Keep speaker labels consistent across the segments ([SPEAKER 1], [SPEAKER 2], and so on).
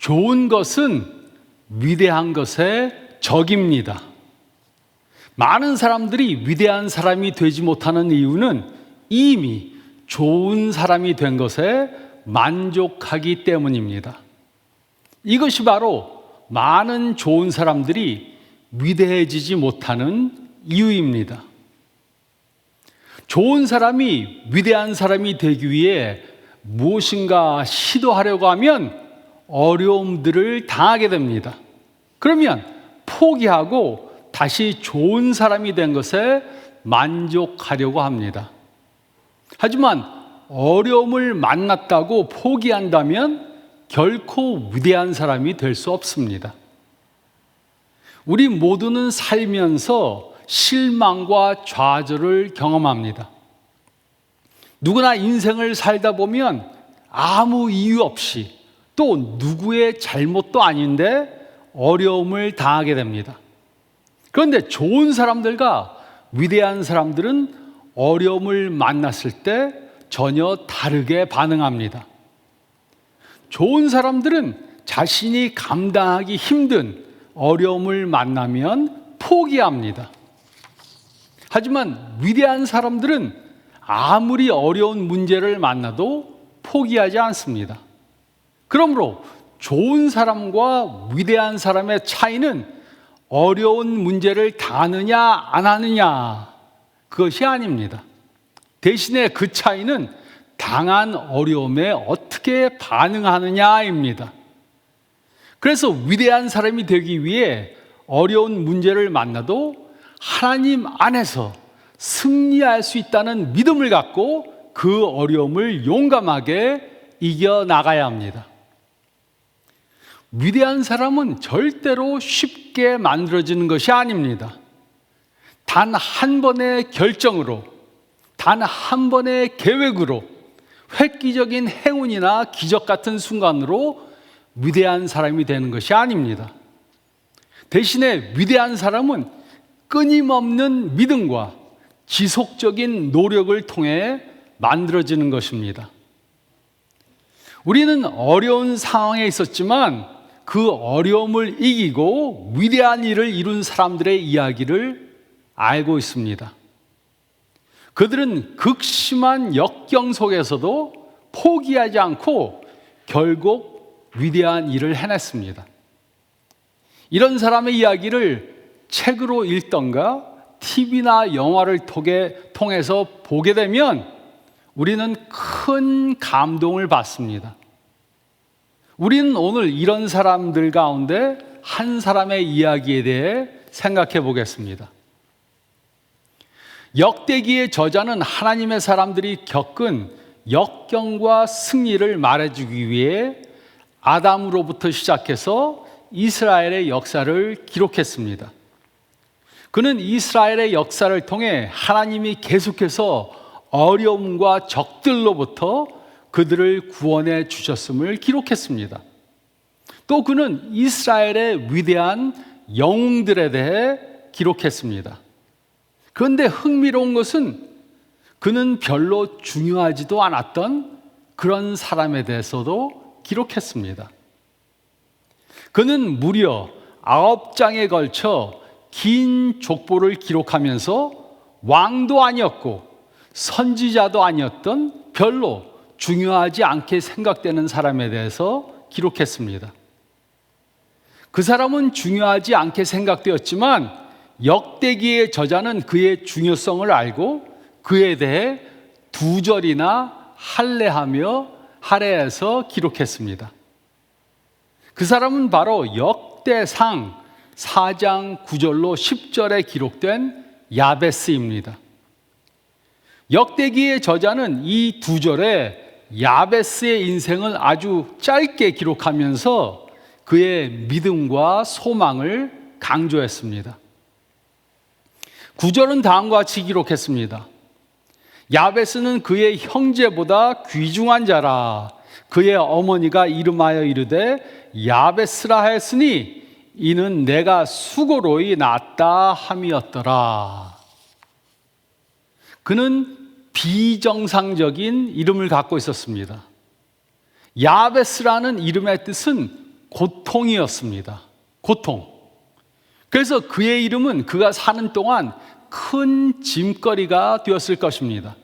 [SPEAKER 1] 좋은 것은 위대한 것의 적입니다. 많은 사람들이 위대한 사람이 되지 못하는 이유는 이미 좋은 사람이 된 것에 만족하기 때문입니다. 이것이 바로 많은 좋은 사람들이 위대해지지 못하는 이유입니다. 좋은 사람이 위대한 사람이 되기 위해 무엇인가 시도하려고 하면 어려움들을 당하게 됩니다. 그러면 포기하고 다시 좋은 사람이 된 것에 만족하려고 합니다. 하지만 어려움을 만났다고 포기한다면 결코 위대한 사람이 될 수 없습니다. 우리 모두는 살면서 실망과 좌절을 경험합니다. 누구나 인생을 살다 보면 아무 이유 없이 또 누구의 잘못도 아닌데 어려움을 당하게 됩니다. 그런데 좋은 사람들과 위대한 사람들은 어려움을 만났을 때 전혀 다르게 반응합니다. 좋은 사람들은 자신이 감당하기 힘든 어려움을 만나면 포기합니다. 하지만 위대한 사람들은 아무리 어려운 문제를 만나도 포기하지 않습니다. 그러므로 좋은 사람과 위대한 사람의 차이는 어려운 문제를 당하느냐 안 하느냐 그것이 아닙니다. 대신에 그 차이는 당한 어려움에 어떻게 반응하느냐입니다. 그래서 위대한 사람이 되기 위해 어려운 문제를 만나도 하나님 안에서 승리할 수 있다는 믿음을 갖고 그 어려움을 용감하게 이겨나가야 합니다. 위대한 사람은 절대로 쉽게 만들어지는 것이 아닙니다. 단 한 번의 결정으로, 단 한 번의 계획으로, 획기적인 행운이나 기적 같은 순간으로 위대한 사람이 되는 것이 아닙니다. 대신에 위대한 사람은 끊임없는 믿음과 지속적인 노력을 통해 만들어지는 것입니다. 우리는 어려운 상황에 있었지만 그 어려움을 이기고 위대한 일을 이룬 사람들의 이야기를 알고 있습니다. 그들은 극심한 역경 속에서도 포기하지 않고 결국 위대한 일을 해냈습니다. 이런 사람의 이야기를 책으로 읽던가 TV나 영화를 통해서 보게 되면 우리는 큰 감동을 받습니다. 우리는 오늘 이런 사람들 가운데 한 사람의 이야기에 대해 생각해 보겠습니다. 역대기의 저자는 하나님의 사람들이 겪은 역경과 승리를 말해주기 위해 아담으로부터 시작해서 이스라엘의 역사를 기록했습니다. 그는 이스라엘의 역사를 통해 하나님이 계속해서 어려움과 적들로부터 그들을 구원해 주셨음을 기록했습니다. 또 그는 이스라엘의 위대한 영웅들에 대해 기록했습니다. 그런데 흥미로운 것은 그는 별로 중요하지도 않았던 그런 사람에 대해서도 기록했습니다. 그는 무려 9장에 걸쳐 긴 족보를 기록하면서 왕도 아니었고 선지자도 아니었던 별로 중요하지 않게 생각되는 사람에 대해서 기록했습니다. 그 사람은 중요하지 않게 생각되었지만 역대기의 저자는 그의 중요성을 알고 그에 대해 2절이나 할례해서 기록했습니다. 그 사람은 바로 역대상 4장 9절로 10절에 기록된 야베스입니다. 역대기의 저자는 이 2절에 야베스의 인생을 아주 짧게 기록하면서 그의 믿음과 소망을 강조했습니다. 9절은 다음과 같이 기록했습니다. 야베스는 그의 형제보다 귀중한 자라. 그의 어머니가 이름하여 이르되 야베스라 하였으니 이는 내가 수고로이 낳았다 함이었더라. 그는 비정상적인 이름을 갖고 있었습니다. 야베스라는 이름의 뜻은 고통이었습니다. 고통. 그래서 그의 이름은 그가 사는 동안 큰 짐거리가 되었을 것입니다.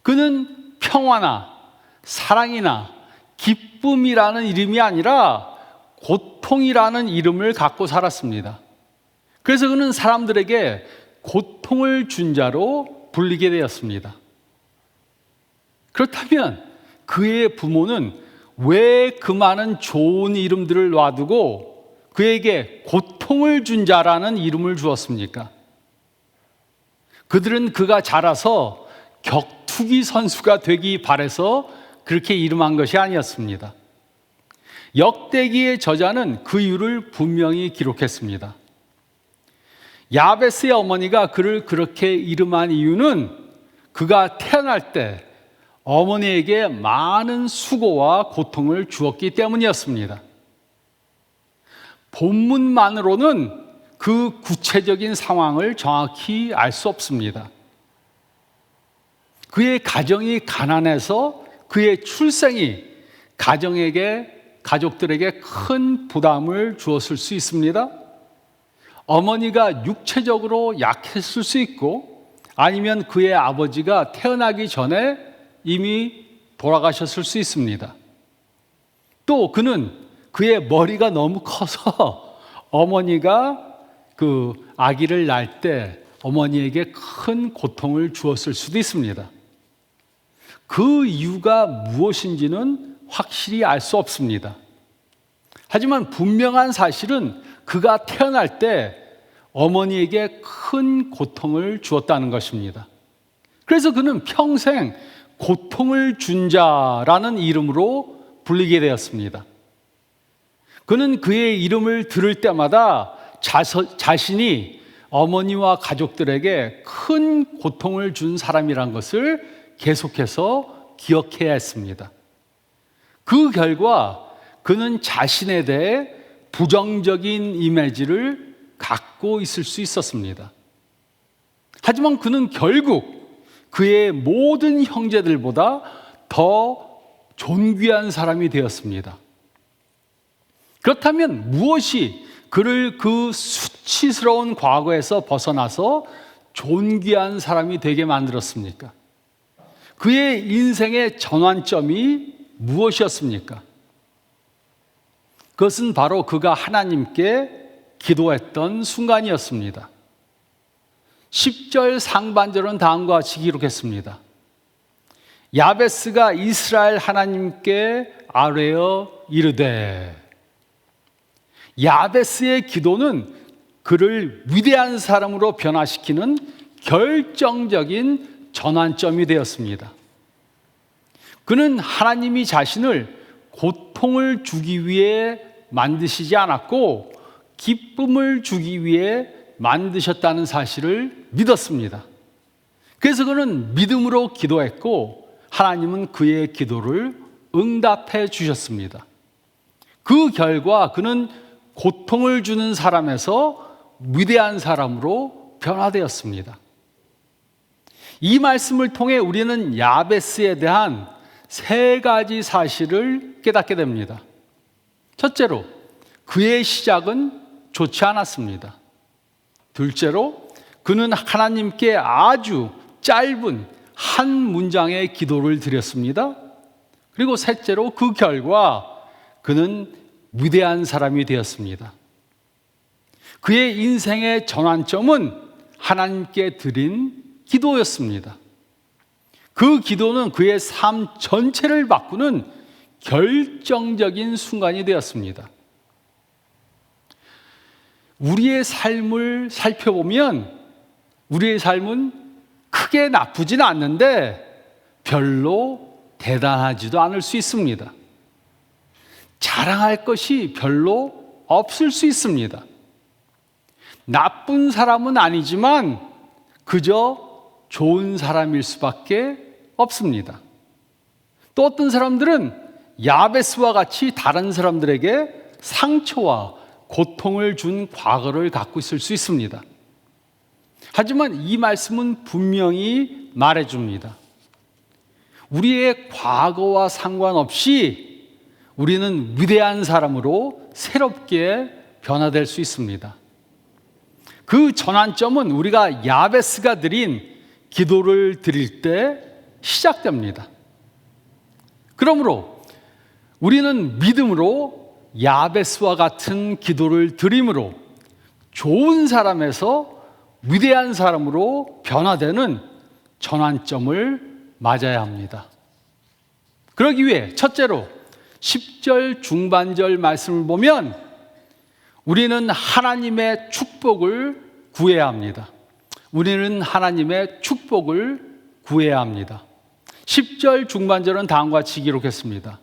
[SPEAKER 1] 그는 평화나 사랑이나 기쁨이라는 이름이 아니라 고통이라는 이름을 갖고 살았습니다. 그래서 그는 사람들에게 고통을 준 자로 불리게 되었습니다. 그렇다면 그의 부모는 왜 그 많은 좋은 이름들을 놔두고 그에게 고통을 준 자라는 이름을 주었습니까? 그들은 그가 자라서 격투기 선수가 되기 바라서 그렇게 이름한 것이 아니었습니다. 역대기의 저자는 그 이유를 분명히 기록했습니다. 야베스의 어머니가 그를 그렇게 이름한 이유는 그가 태어날 때 어머니에게 많은 수고와 고통을 주었기 때문이었습니다. 본문만으로는 그 구체적인 상황을 정확히 알 수 없습니다. 그의 가정이 가난해서 그의 출생이 가족들에게 큰 부담을 주었을 수 있습니다. 어머니가 육체적으로 약했을 수 있고, 아니면 그의 아버지가 태어나기 전에 이미 돌아가셨을 수 있습니다. 또 그는 그의 머리가 너무 커서 어머니가 그 아기를 낳을 때 어머니에게 큰 고통을 주었을 수도 있습니다. 그 이유가 무엇인지는 확실히 알 수 없습니다. 하지만 분명한 사실은 그가 태어날 때 어머니에게 큰 고통을 주었다는 것입니다. 그래서 그는 평생 고통을 준 자라는 이름으로 불리게 되었습니다. 그는 그의 이름을 들을 때마다 자신이 어머니와 가족들에게 큰 고통을 준 사람이란 것을 계속해서 기억해야 했습니다. 그 결과 그는 자신에 대해 부정적인 이미지를 갖고 있을 수 있었습니다. 하지만 그는 결국 그의 모든 형제들보다 더 존귀한 사람이 되었습니다. 그렇다면 무엇이 그를 그 수치스러운 과거에서 벗어나서 존귀한 사람이 되게 만들었습니까? 그의 인생의 전환점이 무엇이었습니까? 그것은 바로 그가 하나님께 기도했던 순간이었습니다. 10절 상반절은 다음과 같이 기록했습니다. 야베스가 이스라엘 하나님께 아뢰어 이르되. 야베스의 기도는 그를 위대한 사람으로 변화시키는 결정적인 전환점이 되었습니다. 그는 하나님이 자신을 고통을 주기 위해 만드시지 않았고 기쁨을 주기 위해 만드셨다는 사실을 믿었습니다. 그래서 그는 믿음으로 기도했고 하나님은 그의 기도를 응답해 주셨습니다. 그 결과 그는 고통을 주는 사람에서 위대한 사람으로 변화되었습니다. 이 말씀을 통해 우리는 야베스에 대한 세 가지 사실을 깨닫게 됩니다. 첫째로, 그의 시작은 좋지 않았습니다. 둘째로, 그는 하나님께 아주 짧은 한 문장의 기도를 드렸습니다. 그리고 셋째로, 그 결과 그는 위대한 사람이 되었습니다. 그의 인생의 전환점은 하나님께 드린 기도였습니다. 그 기도는 그의 삶 전체를 바꾸는 결정적인 순간이 되었습니다. 우리의 삶을 살펴보면 우리의 삶은 크게 나쁘진 않는데 별로 대단하지도 않을 수 있습니다. 자랑할 것이 별로 없을 수 있습니다. 나쁜 사람은 아니지만 그저 좋은 사람일 수밖에 없습니다. 또 어떤 사람들은 야베스와 같이 다른 사람들에게 상처와 고통을 준 과거를 갖고 있을 수 있습니다. 하지만 이 말씀은 분명히 말해줍니다. 우리의 과거와 상관없이 우리는 위대한 사람으로 새롭게 변화될 수 있습니다. 그 전환점은 우리가 야베스가 드린 기도를 드릴 때 시작됩니다. 그러므로 우리는 믿음으로 야베스와 같은 기도를 드림으로 좋은 사람에서 위대한 사람으로 변화되는 전환점을 맞아야 합니다. 그러기 위해 첫째로 10절 중반절 말씀을 보면 우리는 하나님의 축복을 구해야 합니다. 우리는 하나님의 축복을 구해야 합니다. 10절 중반절은 다음과 같이 기록했습니다.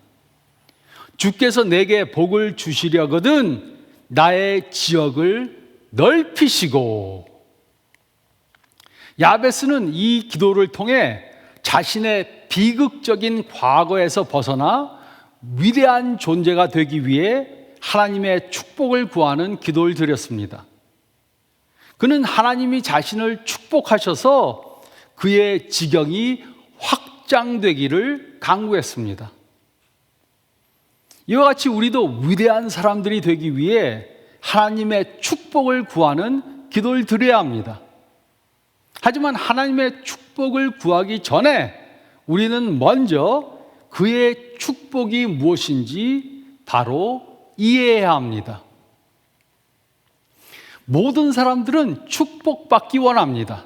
[SPEAKER 1] 주께서 내게 복을 주시려거든 나의 지역을 넓히시고. 야베스는 이 기도를 통해 자신의 비극적인 과거에서 벗어나 위대한 존재가 되기 위해 하나님의 축복을 구하는 기도를 드렸습니다. 그는 하나님이 자신을 축복하셔서 그의 지경이 확장되기를 간구했습니다. 이와 같이 우리도 위대한 사람들이 되기 위해 하나님의 축복을 구하는 기도를 드려야 합니다. 하지만 하나님의 축복을 구하기 전에 우리는 먼저 그의 축복이 무엇인지 바로 이해해야 합니다. 모든 사람들은 축복받기 원합니다.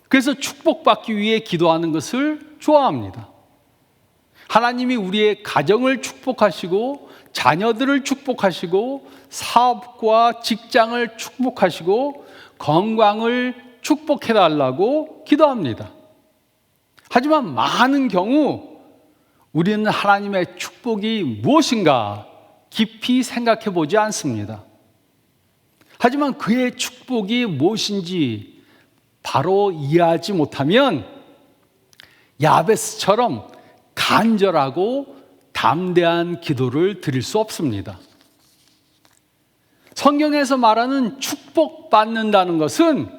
[SPEAKER 1] 그래서 축복받기 위해 기도하는 것을 좋아합니다. 하나님이 우리의 가정을 축복하시고 자녀들을 축복하시고 사업과 직장을 축복하시고 건강을 축복해달라고 기도합니다. 하지만 많은 경우 우리는 하나님의 축복이 무엇인가 깊이 생각해 보지 않습니다. 하지만 그의 축복이 무엇인지 바로 이해하지 못하면 야베스처럼 간절하고 담대한 기도를 드릴 수 없습니다. 성경에서 말하는 축복받는다는 것은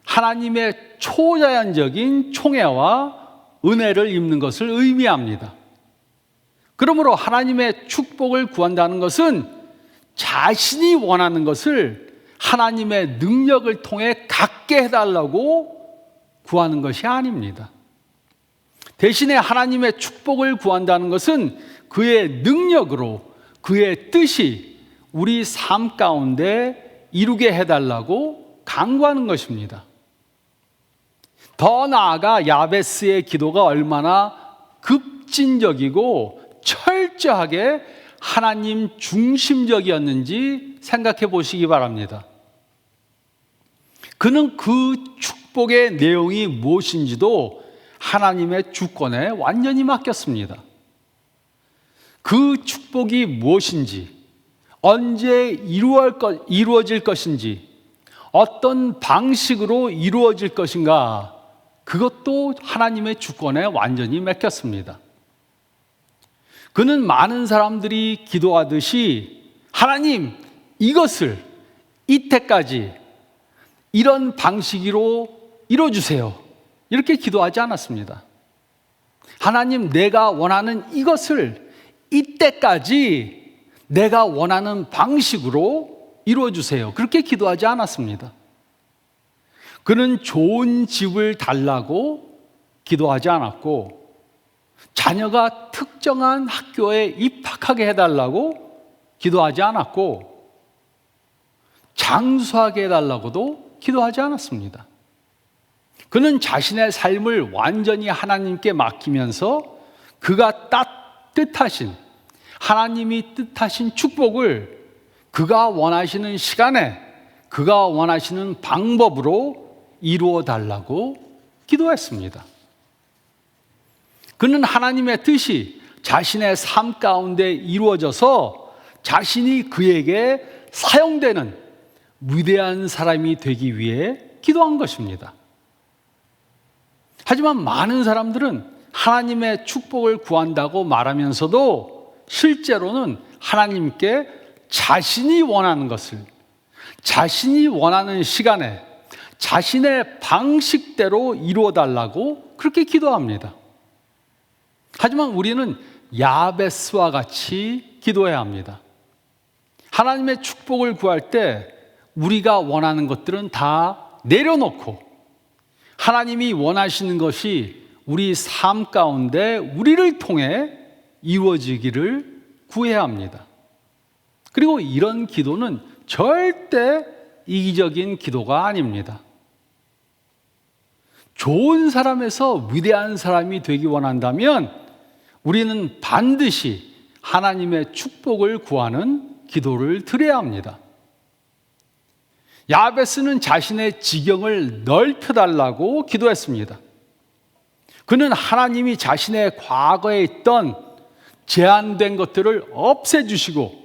[SPEAKER 1] 하나님의 초자연적인 총애와 은혜를 입는 것을 의미합니다. 그러므로 하나님의 축복을 구한다는 것은 자신이 원하는 것을 하나님의 능력을 통해 갖게 해달라고 구하는 것이 아닙니다. 대신에 하나님의 축복을 구한다는 것은 그의 능력으로 그의 뜻이 우리 삶 가운데 이루게 해달라고 간구하는 것입니다. 더 나아가 야베스의 기도가 얼마나 급진적이고 철저하게 하나님 중심적이었는지 생각해 보시기 바랍니다. 그는 그 축복의 내용이 무엇인지도 하나님의 주권에 완전히 맡겼습니다. 그 축복이 무엇인지, 언제 이루어질 것인지, 어떤 방식으로 이루어질 것인가, 그것도 하나님의 주권에 완전히 맡겼습니다. 그는 많은 사람들이 기도하듯이 하나님, 이것을 이때까지 이런 방식으로 이루어주세요, 이렇게 기도하지 않았습니다. 하나님, 내가 원하는 이것을 이때까지 내가 원하는 방식으로 이루어주세요, 그렇게 기도하지 않았습니다. 그는 좋은 집을 달라고 기도하지 않았고, 자녀가 특정한 학교에 입학하게 해달라고 기도하지 않았고, 장수하게 해달라고도 기도하지 않았습니다. 그는 자신의 삶을 완전히 하나님께 맡기면서 그가 뜻하신, 하나님이 뜻하신 축복을 그가 원하시는 시간에 그가 원하시는 방법으로 이루어 달라고 기도했습니다. 그는 하나님의 뜻이 자신의 삶 가운데 이루어져서 자신이 그에게 사용되는 위대한 사람이 되기 위해 기도한 것입니다. 하지만 많은 사람들은 하나님의 축복을 구한다고 말하면서도 실제로는 하나님께 자신이 원하는 것을 자신이 원하는 시간에 자신의 방식대로 이루어 달라고 그렇게 기도합니다. 하지만 우리는 야베스와 같이 기도해야 합니다. 하나님의 축복을 구할 때 우리가 원하는 것들은 다 내려놓고 하나님이 원하시는 것이 우리 삶 가운데 우리를 통해 이루어지기를 구해야 합니다. 그리고 이런 기도는 절대 이기적인 기도가 아닙니다. 좋은 사람에서 위대한 사람이 되기 원한다면 우리는 반드시 하나님의 축복을 구하는 기도를 드려야 합니다. 야베스는 자신의 지경을 넓혀달라고 기도했습니다. 그는 하나님이 자신의 과거에 있던 제한된 것들을 없애주시고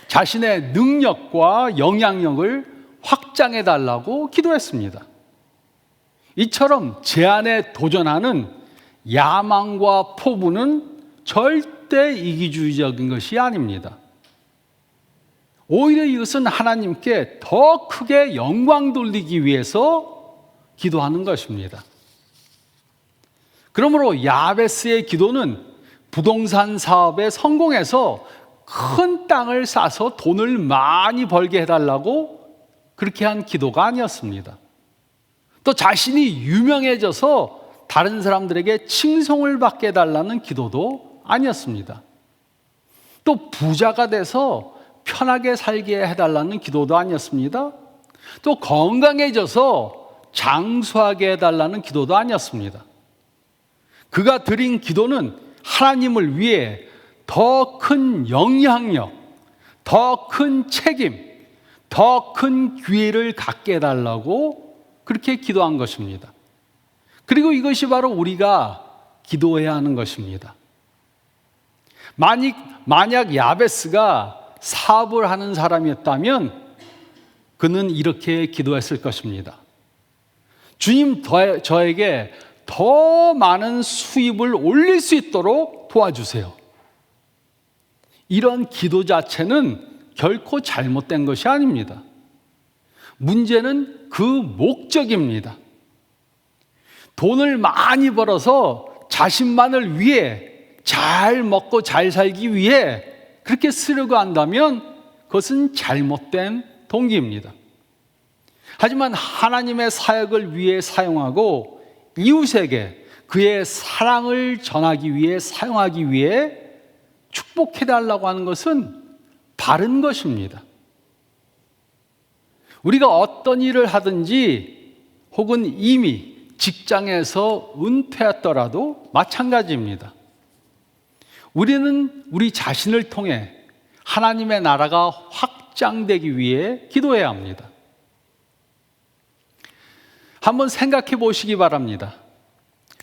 [SPEAKER 1] 자신의 능력과 영향력을 확장해달라고 기도했습니다. 이처럼 제한에 도전하는 야망과 포부는 절대 이기주의적인 것이 아닙니다. 오히려 이것은 하나님께 더 크게 영광 돌리기 위해서 기도하는 것입니다. 그러므로 야베스의 기도는 부동산 사업에 성공해서 큰 땅을 사서 돈을 많이 벌게 해달라고 그렇게 한 기도가 아니었습니다. 또 자신이 유명해져서 다른 사람들에게 칭송을 받게 해달라는 기도도 아니었습니다. 또 부자가 돼서 편하게 살게 해달라는 기도도 아니었습니다. 또 건강해져서 장수하게 해달라는 기도도 아니었습니다. 그가 드린 기도는 하나님을 위해 더 큰 영향력, 더 큰 책임, 더 큰 기회를 갖게 해달라고 그렇게 기도한 것입니다. 그리고 이것이 바로 우리가 기도해야 하는 것입니다. 만약 야베스가 사업을 하는 사람이었다면 그는 이렇게 기도했을 것입니다. 주님, 저에게 더 많은 수입을 올릴 수 있도록 도와주세요. 이런 기도 자체는 결코 잘못된 것이 아닙니다. 문제는 그 목적입니다. 돈을 많이 벌어서 자신만을 위해 잘 먹고 잘 살기 위해 그렇게 쓰려고 한다면 그것은 잘못된 동기입니다. 하지만 하나님의 사역을 위해 사용하고 이웃에게 그의 사랑을 전하기 위해 사용하기 위해 축복해달라고 하는 것은 바른 것입니다. 우리가 어떤 일을 하든지 혹은 이미 직장에서 은퇴했더라도 마찬가지입니다. 우리는 우리 자신을 통해 하나님의 나라가 확장되기 위해 기도해야 합니다. 한번 생각해 보시기 바랍니다.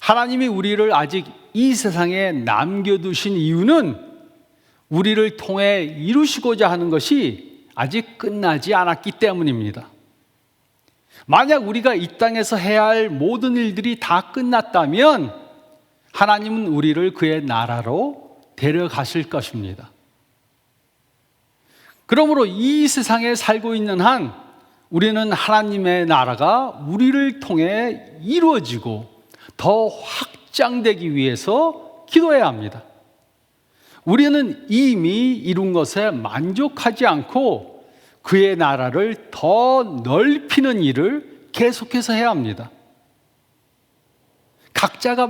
[SPEAKER 1] 하나님이 우리를 아직 이 세상에 남겨두신 이유는 우리를 통해 이루시고자 하는 것이 아직 끝나지 않았기 때문입니다. 만약 우리가 이 땅에서 해야 할 모든 일들이 다 끝났다면 하나님은 우리를 그의 나라로 데려가실 것입니다. 그러므로 이 세상에 살고 있는 한 우리는 하나님의 나라가 우리를 통해 이루어지고 더 확장되기 위해서 기도해야 합니다. 우리는 이미 이룬 것에 만족하지 않고 그의 나라를 더 넓히는 일을 계속해서 해야 합니다. 각자가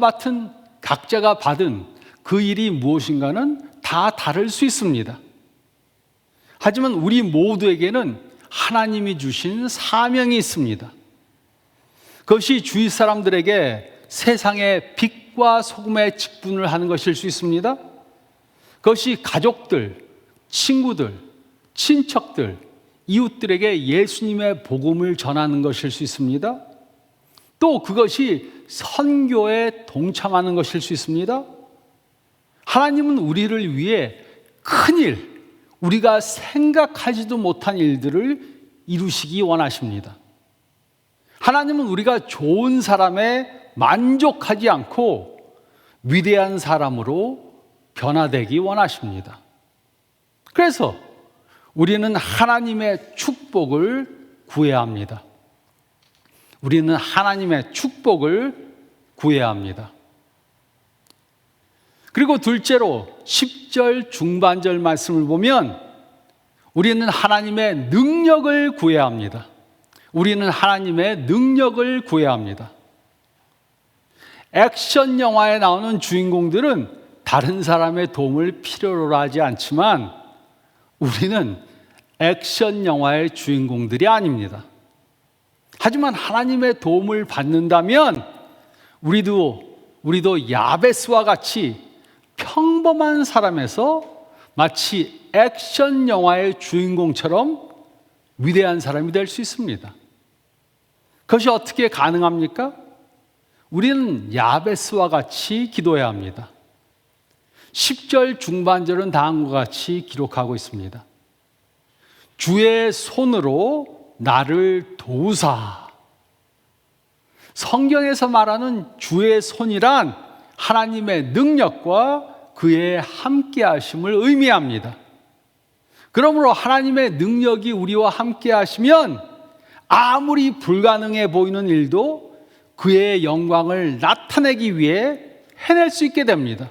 [SPEAKER 1] 받은 그 일이 무엇인가는 다 다를 수 있습니다. 하지만 우리 모두에게는 하나님이 주신 사명이 있습니다. 그것이 주위 사람들에게 세상의 빛과 소금의 직분을 하는 것일 수 있습니다. 그것이 가족들, 친구들, 친척들, 이웃들에게 예수님의 복음을 전하는 것일 수 있습니다. 또 그것이 선교에 동참하는 것일 수 있습니다. 하나님은 우리를 위해 큰 일, 우리가 생각하지도 못한 일들을 이루시기 원하십니다. 하나님은 우리가 좋은 사람에 만족하지 않고 위대한 사람으로 변화되기 원하십니다. 그래서 우리는 하나님의 축복을 구해야 합니다. 우리는 하나님의 축복을 구해야 합니다. 그리고 둘째로 10절 중반절 말씀을 보면 우리는 하나님의 능력을 구해야 합니다. 우리는 하나님의 능력을 구해야 합니다. 액션 영화에 나오는 주인공들은 다른 사람의 도움을 필요로 하지 않지만 우리는 액션 영화의 주인공들이 아닙니다. 하지만 하나님의 도움을 받는다면 우리도 야베스와 같이 평범한 사람에서 마치 액션 영화의 주인공처럼 위대한 사람이 될 수 있습니다. 그것이 어떻게 가능합니까? 우리는 야베스와 같이 기도해야 합니다. 10절 중반절은 다음과 같이 기록하고 있습니다. 주의 손으로 나를 도우사. 성경에서 말하는 주의 손이란 하나님의 능력과 그의 함께하심을 의미합니다. 그러므로 하나님의 능력이 우리와 함께하시면 아무리 불가능해 보이는 일도 그의 영광을 나타내기 위해 해낼 수 있게 됩니다.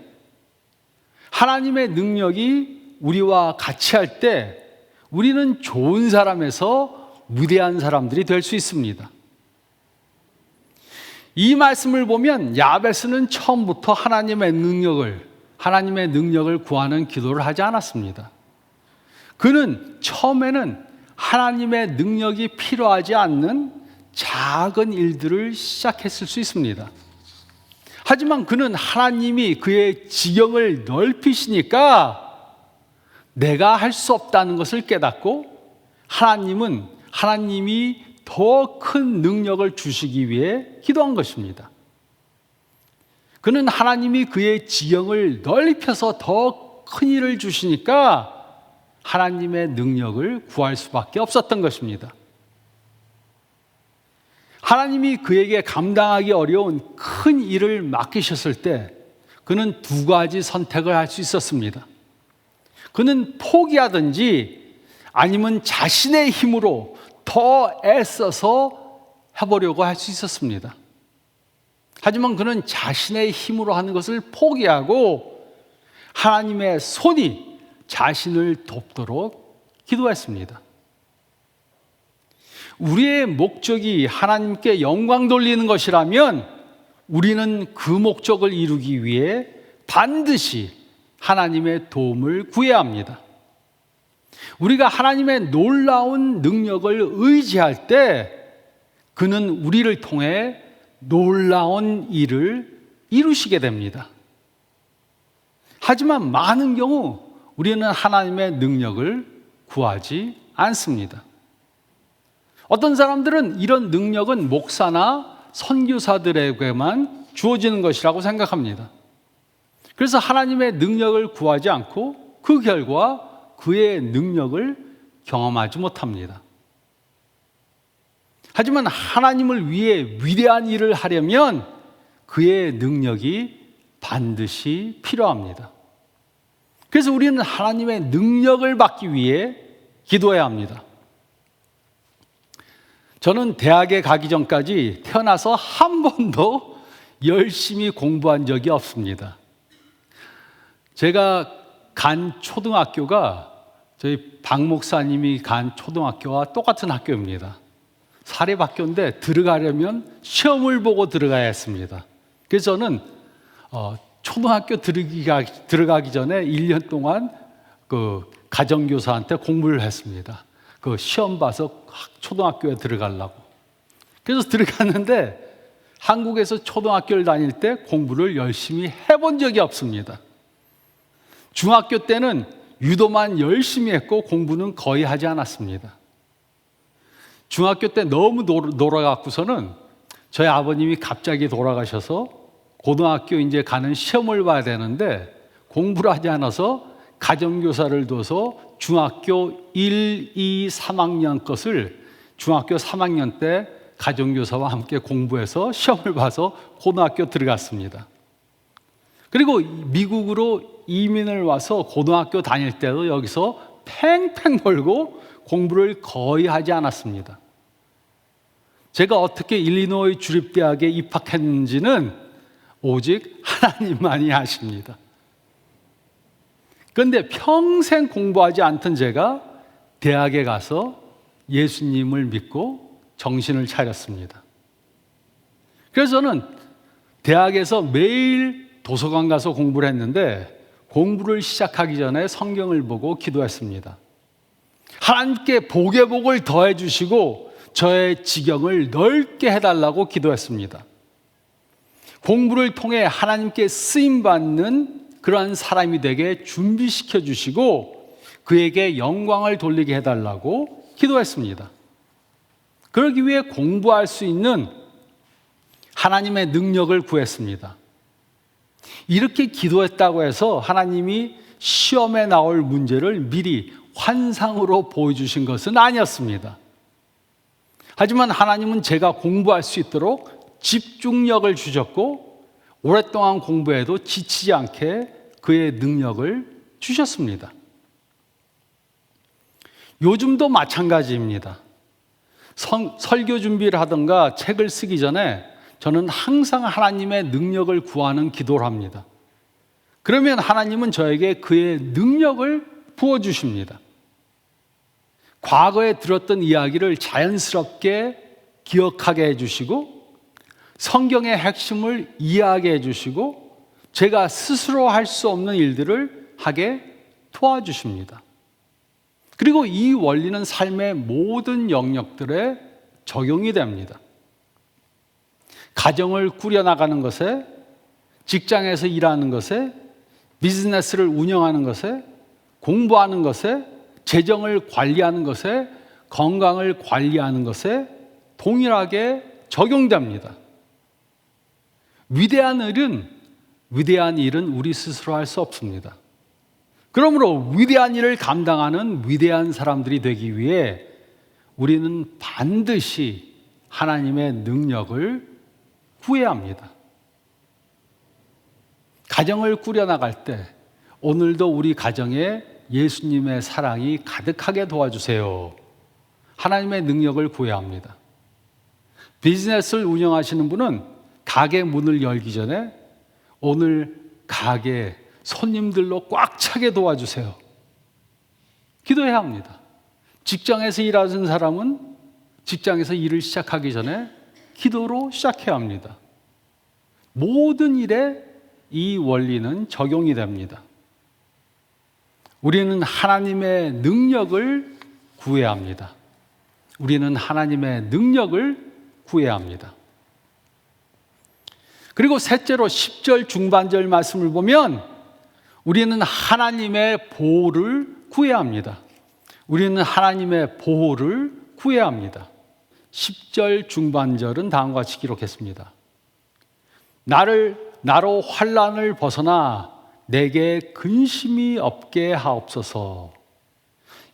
[SPEAKER 1] 하나님의 능력이 우리와 같이 할 때 우리는 좋은 사람에서 위대한 사람들이 될 수 있습니다. 이 말씀을 보면 야베스는 처음부터 하나님의 능력을 구하는 기도를 하지 않았습니다. 그는 처음에는 하나님의 능력이 필요하지 않는 작은 일들을 시작했을 수 있습니다. 하지만 그는 하나님이 그의 지경을 넓히시니까 내가 할 수 없다는 것을 깨닫고 하나님이 더 큰 능력을 주시기 위해 기도한 것입니다. 그는 하나님이 그의 지경을 넓혀서 더 큰 일을 주시니까 하나님의 능력을 구할 수밖에 없었던 것입니다. 하나님이 그에게 감당하기 어려운 큰 일을 맡기셨을 때 그는 두 가지 선택을 할 수 있었습니다. 그는 포기하든지 아니면 자신의 힘으로 더 애써서 해보려고 할 수 있었습니다. 하지만 그는 자신의 힘으로 하는 것을 포기하고 하나님의 손이 자신을 돕도록 기도했습니다. 우리의 목적이 하나님께 영광 돌리는 것이라면 우리는 그 목적을 이루기 위해 반드시 하나님의 도움을 구해야 합니다. 우리가 하나님의 놀라운 능력을 의지할 때 그는 우리를 통해 놀라운 일을 이루시게 됩니다. 하지만 많은 경우 우리는 하나님의 능력을 구하지 않습니다. 어떤 사람들은 이런 능력은 목사나 선교사들에게만 주어지는 것이라고 생각합니다. 그래서 하나님의 능력을 구하지 않고 그 결과 그의 능력을 경험하지 못합니다. 하지만 하나님을 위해 위대한 일을 하려면 그의 능력이 반드시 필요합니다. 그래서 우리는 하나님의 능력을 받기 위해 기도해야 합니다. 저는 대학에 가기 전까지 태어나서 한 번도 열심히 공부한 적이 없습니다. 제가 간 초등학교가 저희 박 목사님이 간 초등학교와 똑같은 학교입니다. 사립학교인데 들어가려면 시험을 보고 들어가야 했습니다. 그래서 저는 초등학교 들어가기 전에 1년 동안 그 가정교사한테 공부를 했습니다. 그 시험 봐서 초등학교에 들어가려고. 그래서 들어갔는데 한국에서 초등학교를 다닐 때 공부를 열심히 해본 적이 없습니다. 중학교 때는 유도만 열심히 했고 공부는 거의 하지 않았습니다. 중학교 때 너무 놀아갖고서는 저희 아버님이 갑자기 돌아가셔서 고등학교 이제 가는 시험을 봐야 되는데 공부를 하지 않아서 가정교사를 둬서 중학교 1, 2, 3학년 것을 중학교 3학년 때 가정교사와 함께 공부해서 시험을 봐서 고등학교 들어갔습니다. 그리고 미국으로 이민을 와서 고등학교 다닐 때도 여기서 팽팽 벌고 공부를 거의 하지 않았습니다. 제가 어떻게 일리노이 주립대학에 입학했는지는 오직 하나님만이 아십니다. 그런데 평생 공부하지 않던 제가 대학에 가서 예수님을 믿고 정신을 차렸습니다. 그래서 저는 대학에서 매일 도서관 가서 공부를 했는데 공부를 시작하기 전에 성경을 보고 기도했습니다. 하나님께 복의 복을 더해 주시고 저의 지경을 넓게 해달라고 기도했습니다. 공부를 통해 하나님께 쓰임받는 그러한 사람이 되게 준비시켜 주시고 그에게 영광을 돌리게 해달라고 기도했습니다. 그러기 위해 공부할 수 있는 하나님의 능력을 구했습니다. 이렇게 기도했다고 해서 하나님이 시험에 나올 문제를 미리 환상으로 보여주신 것은 아니었습니다. 하지만 하나님은 제가 공부할 수 있도록 집중력을 주셨고 오랫동안 공부해도 지치지 않게 그의 능력을 주셨습니다. 요즘도 마찬가지입니다. 설교 준비를 하던가 책을 쓰기 전에 저는 항상 하나님의 능력을 구하는 기도를 합니다. 그러면 하나님은 저에게 그의 능력을 부어주십니다. 과거에 들었던 이야기를 자연스럽게 기억하게 해주시고 성경의 핵심을 이해하게 해주시고 제가 스스로 할 수 없는 일들을 하게 도와주십니다. 그리고 이 원리는 삶의 모든 영역들에 적용이 됩니다. 가정을 꾸려나가는 것에, 직장에서 일하는 것에, 비즈니스를 운영하는 것에, 공부하는 것에, 재정을 관리하는 것에, 건강을 관리하는 것에 동일하게 적용됩니다. 위대한 일은 우리 스스로 할 수 없습니다. 그러므로 위대한 일을 감당하는 위대한 사람들이 되기 위해 우리는 반드시 하나님의 능력을 구해야 합니다. 가정을 꾸려나갈 때 오늘도 우리 가정에 예수님의 사랑이 가득하게 도와주세요. 하나님의 능력을 구해야 합니다. 비즈니스를 운영하시는 분은 가게 문을 열기 전에 오늘 가게 손님들로 꽉 차게 도와주세요. 기도해야 합니다. 직장에서 일하는 사람은 직장에서 일을 시작하기 전에 기도로 시작해야 합니다. 모든 일에 이 원리는 적용이 됩니다. 우리는 하나님의 능력을 구해야 합니다. 우리는 하나님의 능력을 구해야 합니다. 그리고 셋째로 10절 중반절 말씀을 보면 우리는 하나님의 보호를 구해야 합니다. 우리는 하나님의 보호를 구해야 합니다. 10절 중반절은 다음과 같이 기록했습니다. 나로 환난을 벗어나 내게 근심이 없게 하옵소서.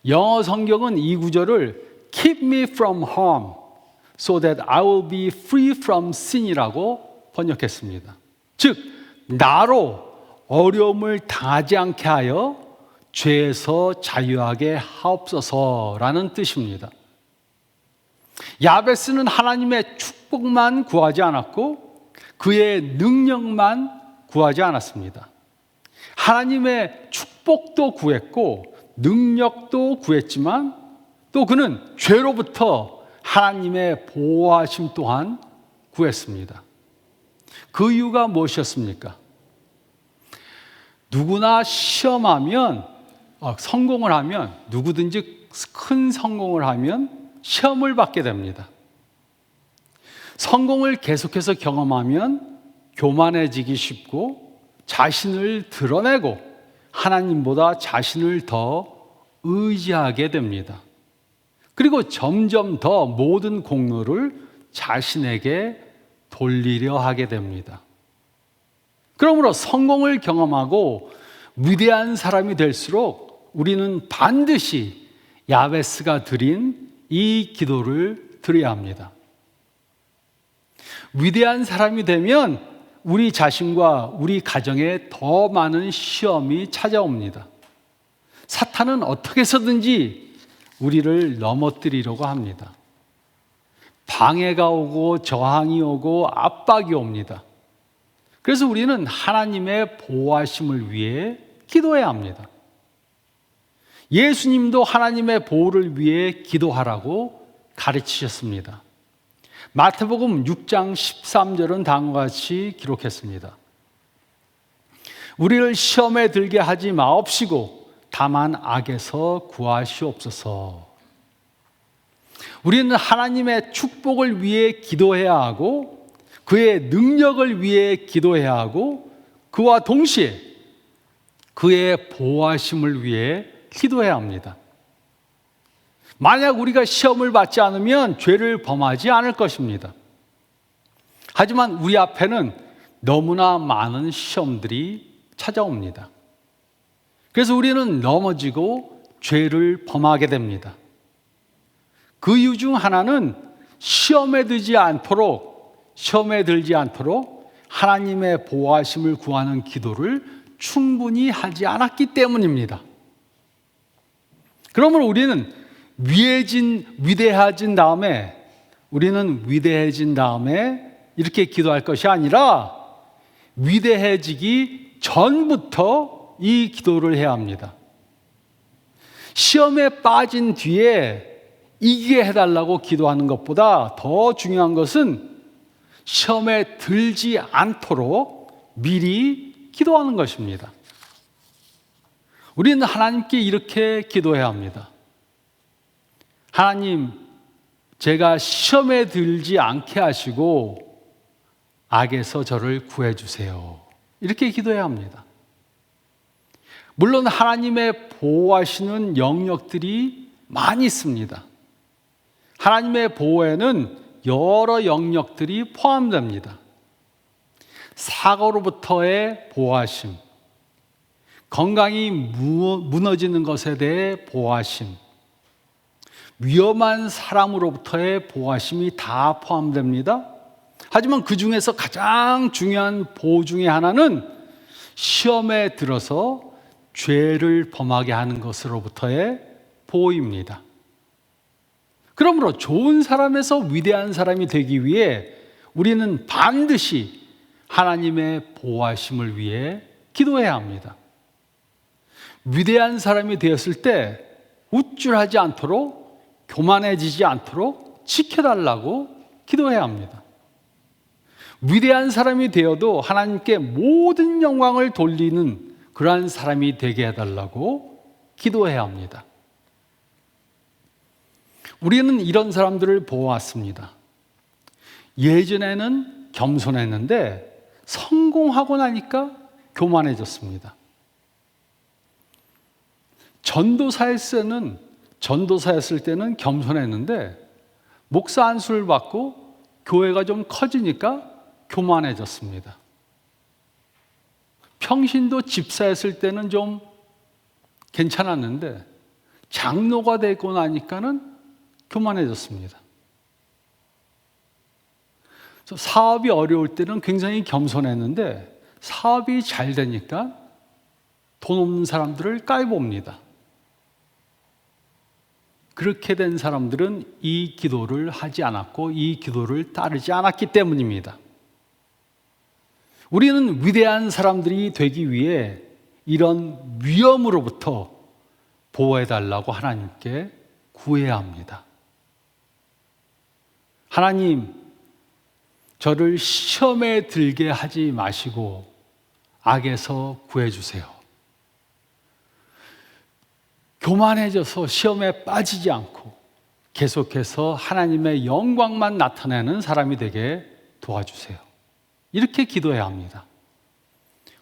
[SPEAKER 1] 영어 성경은 이 구절을 Keep me from harm so that I will be free from sin이라고 번역했습니다. 즉, 나로 어려움을 당하지 않게 하여 죄에서 자유하게 하옵소서라는 뜻입니다. 야베스는 하나님의 축복만 구하지 않았고 그의 능력만 구하지 않았습니다. 하나님의 축복도 구했고 능력도 구했지만 또 그는 죄로부터 하나님의 보호하심 또한 구했습니다. 그 이유가 무엇이었습니까? 누구나 시험하면 성공을 하면 누구든지 큰 성공을 하면 시험을 받게 됩니다. 성공을 계속해서 경험하면 교만해지기 쉽고 자신을 드러내고 하나님보다 자신을 더 의지하게 됩니다. 그리고 점점 더 모든 공로를 자신에게 돌리려 하게 됩니다. 그러므로 성공을 경험하고 위대한 사람이 될수록 우리는 반드시 야베스가 드린 이 기도를 드려야 합니다. 위대한 사람이 되면 우리 자신과 우리 가정에 더 많은 시험이 찾아옵니다. 사탄은 어떻게 해서든지 우리를 넘어뜨리려고 합니다. 방해가 오고 저항이 오고 압박이 옵니다. 그래서 우리는 하나님의 보호하심을 위해 기도해야 합니다. 예수님도 하나님의 보호를 위해 기도하라고 가르치셨습니다. 마태복음 6장 13절은 다음과 같이 기록했습니다. 우리를 시험에 들게 하지 마옵시고 다만 악에서 구하시옵소서. 우리는 하나님의 축복을 위해 기도해야 하고 그의 능력을 위해 기도해야 하고 그와 동시에 그의 보호하심을 위해 기도해야 합니다. 만약 우리가 시험을 받지 않으면 죄를 범하지 않을 것입니다. 하지만 우리 앞에는 너무나 많은 시험들이 찾아옵니다. 그래서 우리는 넘어지고 죄를 범하게 됩니다. 그 이유 중 하나는 시험에 들지 않도록 하나님의 보호하심을 구하는 기도를 충분히 하지 않았기 때문입니다. 그러므로 우리는 위대해진 다음에 이렇게 기도할 것이 아니라 위대해지기 전부터 이 기도를 해야 합니다. 시험에 빠진 뒤에 이기게 해달라고 기도하는 것보다 더 중요한 것은 시험에 들지 않도록 미리 기도하는 것입니다. 우리는 하나님께 이렇게 기도해야 합니다. 하나님, 제가 시험에 들지 않게 하시고 악에서 저를 구해 주세요. 이렇게 기도해야 합니다. 물론 하나님의 보호하시는 영역들이 많이 있습니다. 하나님의 보호에는 여러 영역들이 포함됩니다. 사고로부터의 보호하심, 건강이 무너지는 것에 대해 보호하심, 위험한 사람으로부터의 보호하심이 다 포함됩니다. 하지만 그 중에서 가장 중요한 보호 중에 하나는 시험에 들어서 죄를 범하게 하는 것으로부터의 보호입니다. 그러므로 좋은 사람에서 위대한 사람이 되기 위해 우리는 반드시 하나님의 보호하심을 위해 기도해야 합니다. 위대한 사람이 되었을 때 우쭐하지 않도록, 교만해지지 않도록 지켜달라고 기도해야 합니다. 위대한 사람이 되어도 하나님께 모든 영광을 돌리는 그러한 사람이 되게 해달라고 기도해야 합니다. 우리는 이런 사람들을 보아왔습니다. 예전에는 겸손했는데 성공하고 나니까 교만해졌습니다. 전도사였을 때는 겸손했는데 목사 안수를 받고 교회가 좀 커지니까 교만해졌습니다. 평신도 집사였을 때는 좀 괜찮았는데 장로가 되고 나니까는 교만해졌습니다. 사업이 어려울 때는 굉장히 겸손했는데 사업이 잘 되니까 돈 없는 사람들을 깔봅니다. 그렇게 된 사람들은 이 기도를 하지 않았고 이 기도를 따르지 않았기 때문입니다. 우리는 위대한 사람들이 되기 위해 이런 위험으로부터 보호해달라고 하나님께 구해야 합니다. 하나님, 저를 시험에 들게 하지 마시고 악에서 구해주세요. 교만해져서 시험에 빠지지 않고 계속해서 하나님의 영광만 나타내는 사람이 되게 도와주세요. 이렇게 기도해야 합니다.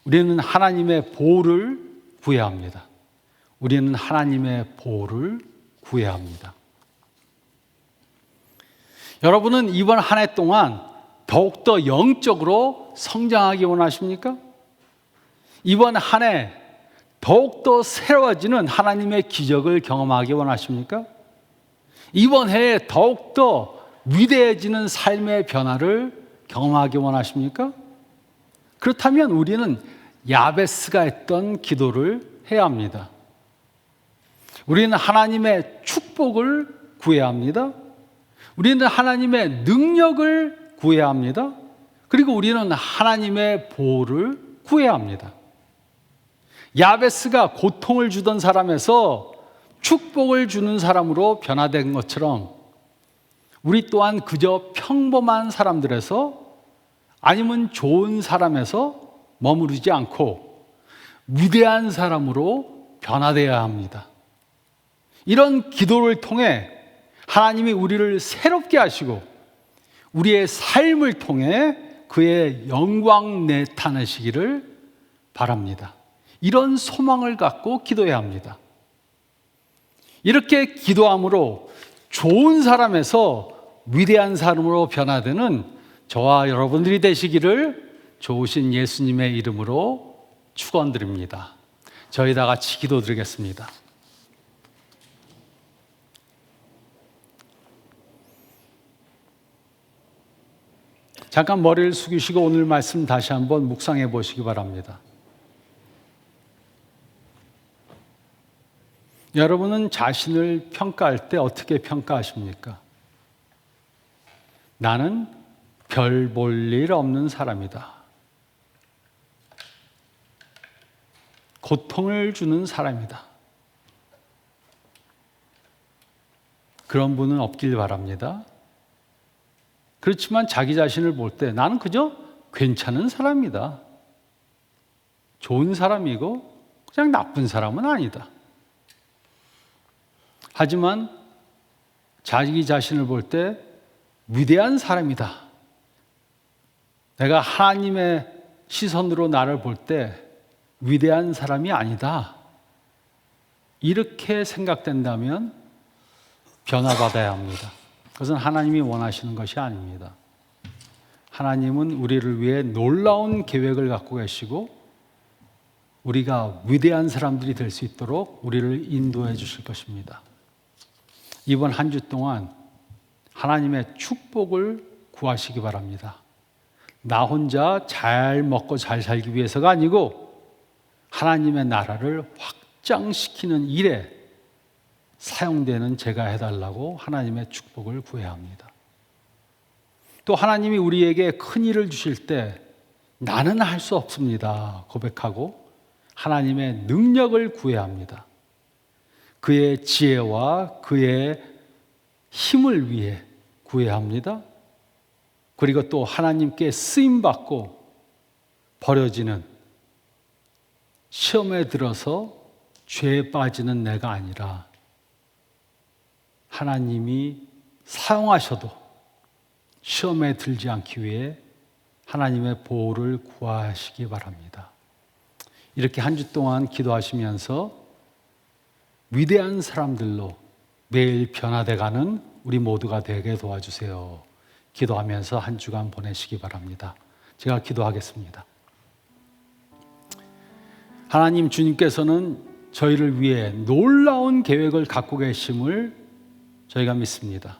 [SPEAKER 1] 우리는 하나님의 보호를 구해야 합니다. 우리는 하나님의 보호를 구해야 합니다. 여러분은 이번 한 해 동안 더욱더 영적으로 성장하기 원하십니까? 이번 한 해 더욱더 새로워지는 하나님의 기적을 경험하기 원하십니까? 이번 해에 더욱더 위대해지는 삶의 변화를 경험하기 원하십니까? 그렇다면 우리는 야베스가 했던 기도를 해야 합니다. 우리는 하나님의 축복을 구해야 합니다. 우리는 하나님의 능력을 구해야 합니다. 그리고 우리는 하나님의 보호를 구해야 합니다. 야베스가 고통을 주던 사람에서 축복을 주는 사람으로 변화된 것처럼 우리 또한 그저 평범한 사람들에서 아니면 좋은 사람에서 머무르지 않고 위대한 사람으로 변화되어야 합니다. 이런 기도를 통해 하나님이 우리를 새롭게 하시고 우리의 삶을 통해 그의 영광 나타내시기를 바랍니다. 이런 소망을 갖고 기도해야 합니다. 이렇게 기도함으로 좋은 사람에서 위대한 사람으로 변화되는 저와 여러분들이 되시기를 좋으신 예수님의 이름으로 축원드립니다. 저희 다 같이 기도드리겠습니다. 잠깐 머리를 숙이시고 오늘 말씀 다시 한번 묵상해 보시기 바랍니다. 여러분은 자신을 평가할 때 어떻게 평가하십니까? 나는 별 볼 일 없는 사람이다. 고통을 주는 사람이다. 그런 분은 없길 바랍니다. 그렇지만 자기 자신을 볼 때 나는 그저 괜찮은 사람이다. 좋은 사람이고 그냥 나쁜 사람은 아니다. 하지만 자기 자신을 볼 때 위대한 사람이다. 내가 하나님의 시선으로 나를 볼 때 위대한 사람이 아니다. 이렇게 생각된다면 변화받아야 합니다. 그것은 하나님이 원하시는 것이 아닙니다. 하나님은 우리를 위해 놀라운 계획을 갖고 계시고 우리가 위대한 사람들이 될 수 있도록 우리를 인도해 주실 것입니다. 이번 한 주 동안 하나님의 축복을 구하시기 바랍니다. 나 혼자 잘 먹고 잘 살기 위해서가 아니고 하나님의 나라를 확장시키는 일에 사용되는 제가 해달라고 하나님의 축복을 구해야 합니다. 또 하나님이 우리에게 큰 일을 주실 때 나는 할 수 없습니다 고백하고 하나님의 능력을 구해야 합니다. 그의 지혜와 그의 힘을 위해 구해야 합니다. 그리고 또 하나님께 쓰임받고 버려지는 시험에 들어서 죄에 빠지는 내가 아니라 하나님이 사용하셔도 시험에 들지 않기 위해 하나님의 보호를 구하시기 바랍니다. 이렇게 한 주 동안 기도하시면서 위대한 사람들로 매일 변화돼가는 우리 모두가 되게 도와주세요. 기도하면서 한 주간 보내시기 바랍니다. 제가 기도하겠습니다. 하나님, 주님께서는 저희를 위해 놀라운 계획을 갖고 계심을 저희가 믿습니다.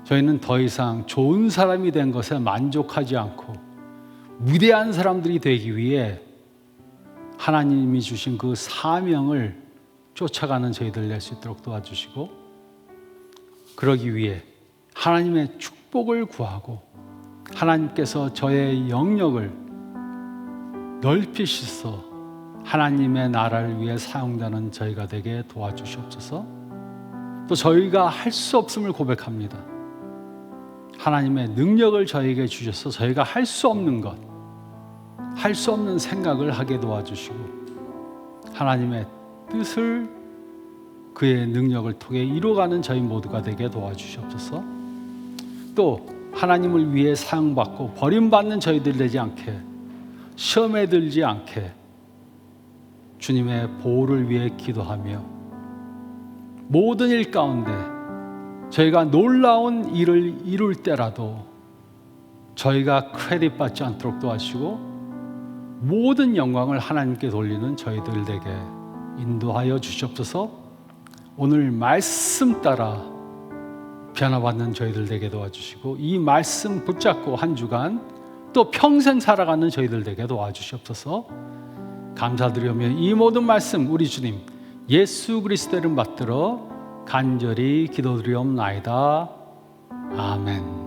[SPEAKER 1] 저희는 더 이상 좋은 사람이 된 것에 만족하지 않고 위대한 사람들이 되기 위해 하나님이 주신 그 사명을 쫓아가는 저희들 될 수 있도록 도와주시고 그러기 위해 하나님의 축복을 구하고 하나님께서 저의 영역을 넓히셔서 하나님의 나라를 위해 사용되는 저희가 되게 도와주시옵소서. 또 저희가 할 수 없음을 고백합니다. 하나님의 능력을 저에게 주셔서 저희가 할 수 없는 것, 할 수 없는 생각을 하게 도와주시고 하나님의 뜻을 그의 능력을 통해 이루어가는 저희 모두가 되게 도와주시옵소서. 또 하나님을 위해 사용받고 버림받는 저희들 되지 않게, 시험에 들지 않게 주님의 보호를 위해 기도하며 모든 일 가운데 저희가 놀라운 일을 이룰 때라도 저희가 크레딧 받지 않도록 도와주시고 모든 영광을 하나님께 돌리는 저희들 되게 인도하여 주시옵소서. 오늘 말씀 따라 변화받는 저희들 되게 도와주시고 이 말씀 붙잡고 한 주간 또 평생 살아가는 저희들 되게 도와주시옵소서. 감사드리며 이 모든 말씀 우리 주님 예수 그리스도를 받들어 간절히 기도드리옵나이다. 아멘.